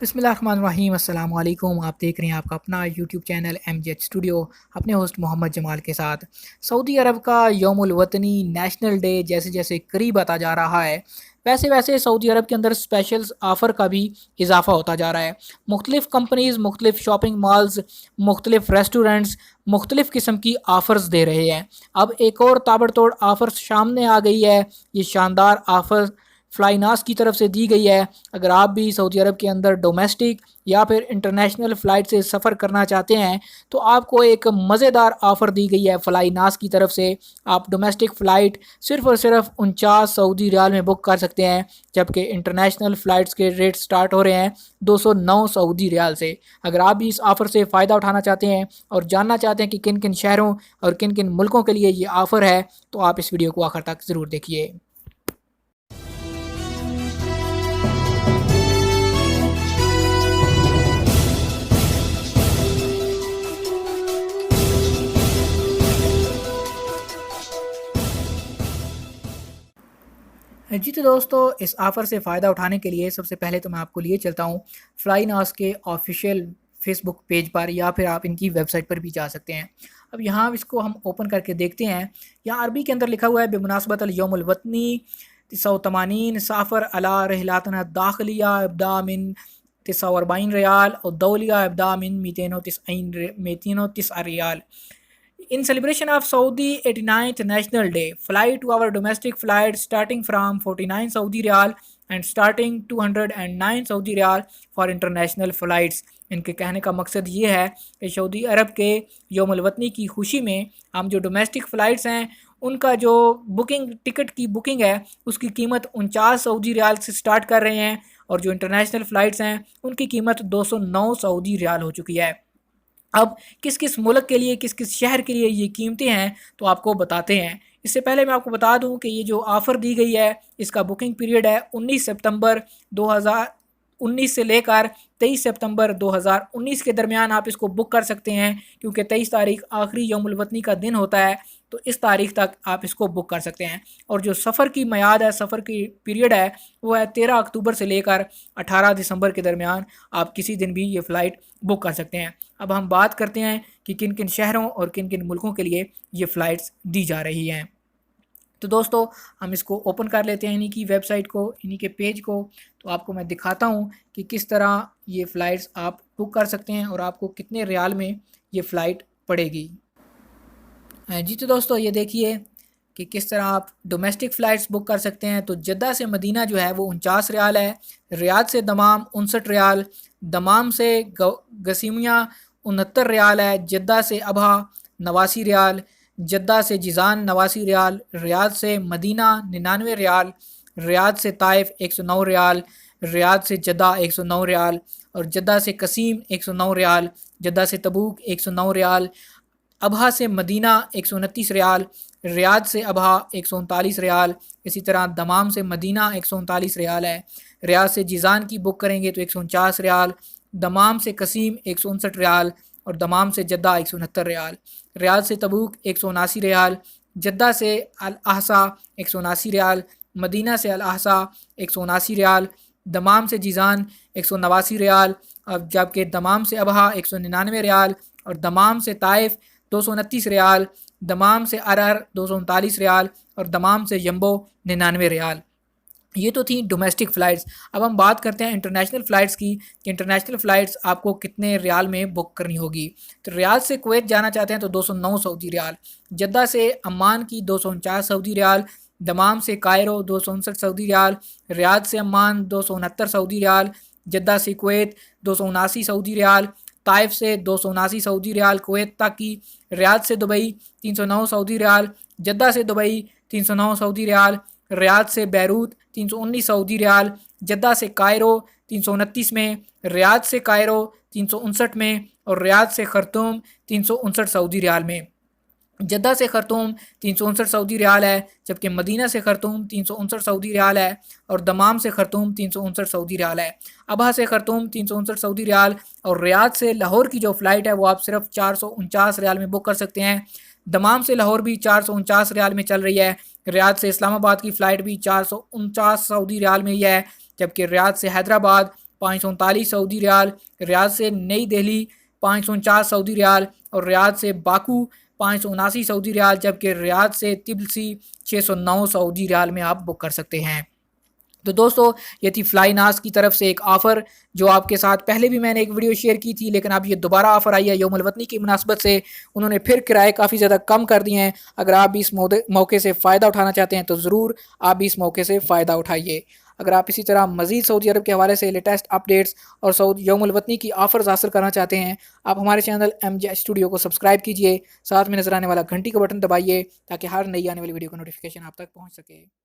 बिस्मिल्लाहिर्रहमानिर्रहीम। अस्सलाम वालेकुम। आप देख रहे हैं आपका अपना यूट्यूब चैनल MJ स्टूडियो, अपने होस्ट मोहम्मद जमाल के साथ। सऊदी अरब का यौमुल वतनी नेशनल डे जैसे जैसे करीब आता जा रहा है, वैसे वैसे सऊदी अरब के अंदर स्पेशल आफ़र का भी इजाफा होता जा रहा है। मुख्तलिफ़ कंपनीज़, मुख्तलिफ़ शॉपिंग मॉल्स, मुख्तलिफ़ रेस्टोरेंट्स मुख्तलिफ़ किस्म की आफ़र्स दे रहे हैं। अब एक और ताबड़तोड़ आफ़र सामने आ गई है। ये शानदार आफ़र फ्लाइनास की तरफ से दी गई है। अगर आप भी सऊदी अरब के अंदर डोमेस्टिक या फिर इंटरनेशनल फ़्लाइट से सफ़र करना चाहते हैं तो आपको एक मज़ेदार ऑफ़र दी गई है फ्लाइनास की तरफ से। आप डोमेस्टिक फ़्लाइट सिर्फ़ और सिर्फ 49 सऊदी रियाल में बुक कर सकते हैं, जबकि इंटरनेशनल फ़्लाइट्स के रेट स्टार्ट हो रहे हैं 209 सऊदी रियाल से। अगर आप भी इस ऑफ़र से फ़ायदा उठाना चाहते हैं और जानना चाहते हैं कि किन किन शहरों और किन किन मुल्कों के लिए ये ऑफ़र है, तो आप इस वीडियो को आखिर तक ज़रूर देखिए। जी तो दोस्तों, इस ऑफ़र से फ़ायदा उठाने के लिए सबसे पहले तो मैं आपको लिए चलता हूँ फ्लाइनास के ऑफ़िशियल फ़ेसबुक पेज पर, या फिर आप इनकी वेबसाइट पर भी जा सकते हैं। अब यहाँ इसको हम ओपन करके देखते हैं। यहाँ अरबी के अंदर लिखा हुआ है बेमुनासबतल यौमुल वतनी 89 साफ़र अला रहलातना दाखिलिया इब्दा मिन 49 रियाल और दौलिया इब्दा मिन 290 riyal. In celebration of Saudi 89th National Day, fly to our domestic flight starting from 49 Saudi Riyal and starting 209 Saudi Riyal for international flights। इनके कहने का मकसद ये है कि सऊदी अरब के यौमुल वतनी की खुशी में हम जो डोमेस्टिक फ़्लाइट्स हैं उनका जो बुकिंग टिकट की बुकिंग है उसकी कीमत 49 सऊदी रियाल से स्टार्ट कर रहे हैं, और जो इंटरनेशनल फ़्लाइट्स हैं उनकी कीमत 209 सऊदी रियाल हो चुकी है। अब किस किस मुल्क के लिए, किस किस शहर के लिए ये कीमतें हैं, तो आपको बताते हैं। इससे पहले मैं आपको बता दूं कि ये जो ऑफ़र दी गई है इसका बुकिंग पीरियड है 19 सितंबर 2019 से लेकर 23 सितंबर 2019 के दरमियान आप इसको बुक कर सकते हैं, क्योंकि 23 तारीख आखिरी यौमुल वतनी का दिन होता है, तो इस तारीख तक आप इसको बुक कर सकते हैं। और जो सफ़र की मियाद है, सफ़र की पीरियड है, वो है 13 अक्टूबर से लेकर 18 दिसंबर के दरमियान। आप किसी दिन भी ये फ़्लाइट बुक कर सकते हैं। अब हम बात करते हैं कि किन किन शहरों और किन किन मुल्कों के लिए ये फ़्लाइट्स दी जा रही हैं। तो दोस्तों, हम इसको ओपन कर लेते हैं, इन्हीं की वेबसाइट को, इन्हीं के पेज को। तो आपको मैं दिखाता हूँ कि किस तरह ये फ़्लाइट्स आप बुक कर सकते हैं और आपको कितने रियाल में ये फ़्लाइट पड़ेगी। जी तो दोस्तों, ये देखिए कि किस तरह आप डोमेस्टिक फ़्लाइट्स बुक कर सकते हैं। तो जद्दा से मदीना जो है वो 49 रियाल है, रियाद से दमाम 59 रियाल, दमाम से गसीमिया 69 रियाल है, जद्दा से अबहा 89 रियाल, जद्दा से जिज़ान 89 रियाल, रियाद से मदीना 99 रियाल, रियाद से ताइफ 109 रियाल, रियाद से जद्दा 109 रियाल, और जद्दा से कसीम 109 रियाल, जद्दा से तबूक 109 रियाल, अबहा से मदीना 129 रियाल, रियाद से अबहा 139 रियाल। इसी तरह दमाम से मदीना 139 रियाल है। रियाद से जिज़ान की बुक करेंगे तो 149 रियाल, दमाम से कसीम 159 रियाल, और दमाम से जद्दा 169 रियाल। रियाद से तबूक 179 रियाल, जद्दा से अल अहसा 179 रियाल, मदीना से अल अहसा 179 रियाल, दमाम से जिज़ान 189 रियाल, अब जबकि दमाम से अबहा 199 रियाल, और दमाम से ताइफ 229 रियाल, दमाम से अरर 239 रियाल, और दमाम से यम्बो 99 रियाल। ये तो थी डोमेस्टिक फ़्लाइट्स। अब हम बात करते हैं इंटरनेशनल फ़्लाइट्स की कि इंटरनेशनल फ़्लाइट्स आपको कितने रियाल में बुक करनी होगी। तो रियाद से कुवैत जाना चाहते हैं तो 209 सऊदी रियाल, जद्दा से अम्मान की 249 सऊदी रियाल, दमाम से कायरो 259 सऊदी रियाल, रियाद से अम्मान 269 सऊदी रियाल, जद्दा से कुवैत 279 सऊदी रियाल, ताइफ से 279 सऊदी रियाल कुवैत तक की, रियाद से दुबई 309 सऊदी रियाल, जद्दा से दुबई 309 सऊदी रियाल, रियाद से बैरूत 319 सऊदी रियाल, जद्दा से कायरो 329 में, रियाद से कायरो 359 में, और रियाद से खर्तूम 359 सऊदी रियाल में। जद्दा से खर्तूम 359 सऊदी रियाल है, जबकि मदीना से खर्तूम 359 सऊदी रियाल है, और दमाम से खर्तूम 359 सऊदी रियाल है। अबहा से खर्तूम 359 सऊदी रियाल, और रियाद से लाहौर की जो फ़्लाइट है वो आप सिर्फ 449 रियाल में बुक कर सकते हैं। दमाम से लाहौर भी 449 रियाल में चल रही है। रियाद से इस्लामाबाद की फ़्लाइट भी 449 सऊदी रियाल में ही है, जबकि रियाद से हैदराबाद 539 सऊदी रियाल, रियाद से नई दिल्ली 549 सऊदी रियाल और रियाद से बाकू 579 सऊदी रियाल, जबकि रियाद से तिब्लिसी 609 सऊदी रियाल में आप बुक कर सकते हैं। तो दोस्तों ये थी फ्लाइनास की तरफ से एक ऑफ़र जो आपके साथ पहले भी मैंने एक वीडियो शेयर की थी, लेकिन अब ये दोबारा ऑफ़र आई है यौमुल वतनी की मुनासबत से। उन्होंने फिर किराए काफ़ी ज़्यादा कम कर दिए हैं। अगर आप भी इस मौके से फ़ायदा उठाना चाहते हैं तो ज़रूर आप भी इस मौके से फ़ायदा उठाइए। अगर आप इसी तरह मज़ीद सऊदी अरब के हवाले से लेटेस्ट अपडेट्स और यौमुल वतनी की ऑफ़र्स हासिल करना चाहते हैं, आप हमारे चैनल MJ स्टूडियो को सब्सक्राइब कीजिए, साथ में नज़र आने वाला घंटी का बटन दबाइए ताकि हर नई आने वाली वीडियो का नोटिफिकेशन आप तक पहुँच सके।